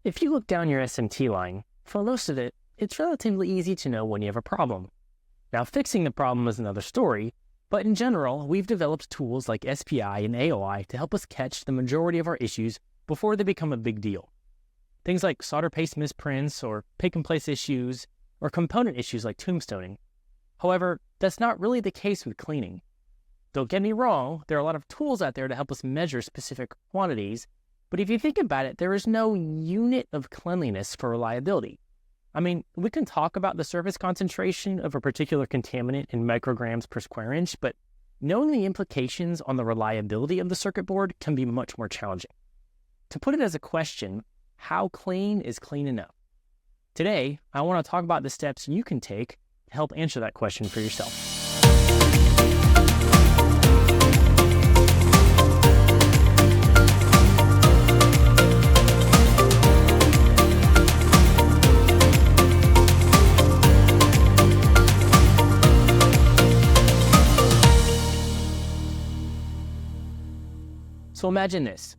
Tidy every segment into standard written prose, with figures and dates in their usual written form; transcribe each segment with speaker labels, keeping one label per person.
Speaker 1: If you look down your SMT line, for most of it, it's relatively easy to know when you have a problem. Now, fixing the problem is another story, but in general, we've developed tools like SPI and AOI to help us catch the majority of our issues before they become a big deal. Things like solder paste misprints or pick-and-place issues or component issues like tombstoning. However, that's not really the case with cleaning. Don't get me wrong, there are a lot of tools out there to help us measure specific quantities, but if you think about it, there is no unit of cleanliness for reliability. I mean, we can talk about the surface concentration of a particular contaminant in micrograms per square inch, but knowing the implications on the reliability of the circuit board can be much more challenging. To put it as a question, how clean is clean enough? Today, I want to talk about the steps you can take to help answer that question for yourself. So imagine this.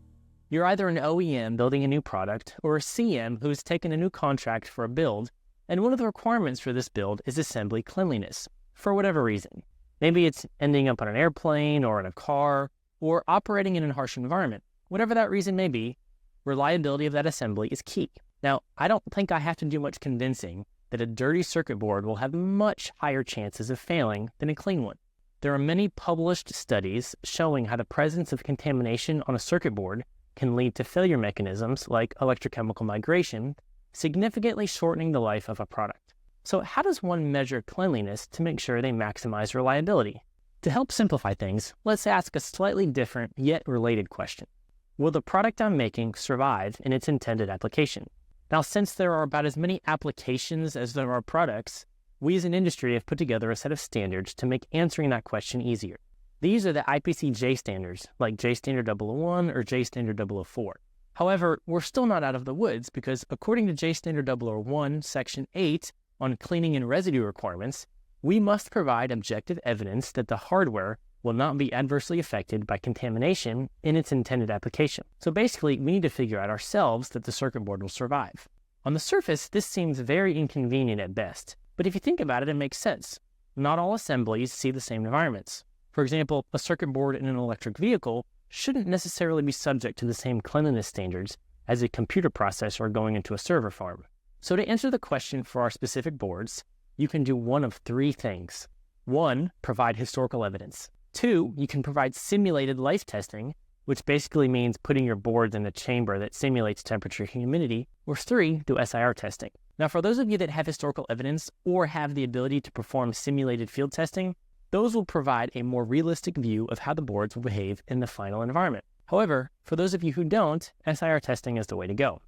Speaker 1: You're either an OEM building a new product or a CM who's taken a new contract for a build, and one of the requirements for this build is assembly cleanliness, for whatever reason. Maybe it's ending up on an airplane or in a car, or operating in a harsh environment. Whatever that reason may be, reliability of that assembly is key. Now, I don't think I have to do much convincing that a dirty circuit board will have much higher chances of failing than a clean one. There are many published studies showing how the presence of contamination on a circuit board can lead to failure mechanisms like electrochemical migration, significantly shortening the life of a product. So how does one measure cleanliness to make sure they maximize reliability? To help simplify things, let's ask a slightly different yet related question. Will the product I'm making survive in its intended application? Now, since there are about as many applications as there are products, we as an industry have put together a set of standards to make answering that question easier. These are the IPCJ standards, like J Standard 001 or J Standard 004. However, we're still not out of the woods because according to J Standard 001, Section 8 on cleaning and residue requirements, we must provide objective evidence that the hardware will not be adversely affected by contamination in its intended application. So basically, we need to figure out ourselves that the circuit board will survive. On the surface, this seems very inconvenient at best. But if you think about it, it makes sense. Not all assemblies see the same environments. For example, a circuit board in an electric vehicle shouldn't necessarily be subject to the same cleanliness standards as a computer processor going into a server farm. So to answer the question for our specific boards, you can do one of three things. 1, provide historical evidence. 2, you can provide simulated life testing, which basically means putting your boards in a chamber that simulates temperature and humidity. Or 3, do SIR testing. Now, for those of you that have historical evidence or have the ability to perform simulated field testing, those will provide a more realistic view of how the boards will behave in the final environment. However, for those of you who don't, SIR testing is the way to go.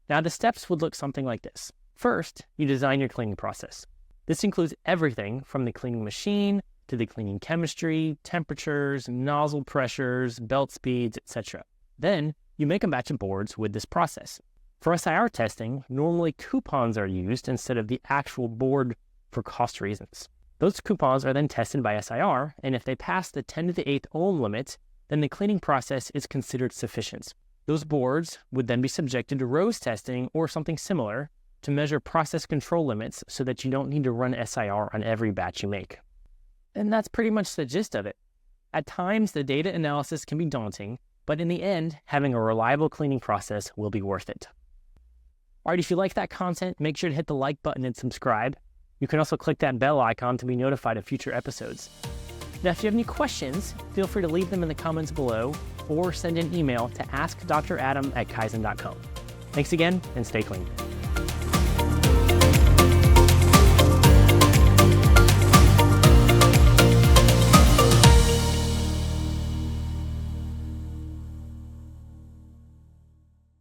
Speaker 1: Now, the steps would look something like this. First, you design your cleaning process. This includes everything from the cleaning machine to the cleaning chemistry, temperatures, nozzle pressures, belt speeds, etc. Then, you make a batch of boards with this process. For SIR testing, normally coupons are used instead of the actual board for cost reasons. Those coupons are then tested by SIR, and if they pass the 10 to the 8th ohm limit, then the cleaning process is considered sufficient. Those boards would then be subjected to Rose testing or something similar to measure process control limits so that you don't need to run SIR on every batch you make. And that's pretty much the gist of it. At times, the data analysis can be daunting, but in the end, having a reliable cleaning process will be worth it. All right, if you like that content, make sure to hit the like button and subscribe. You can also click that bell icon to be notified of future episodes. Now, if you have any questions, feel free to leave them in the comments below or send an email to AskDrAdam@kaizen.com. Thanks again, and stay clean.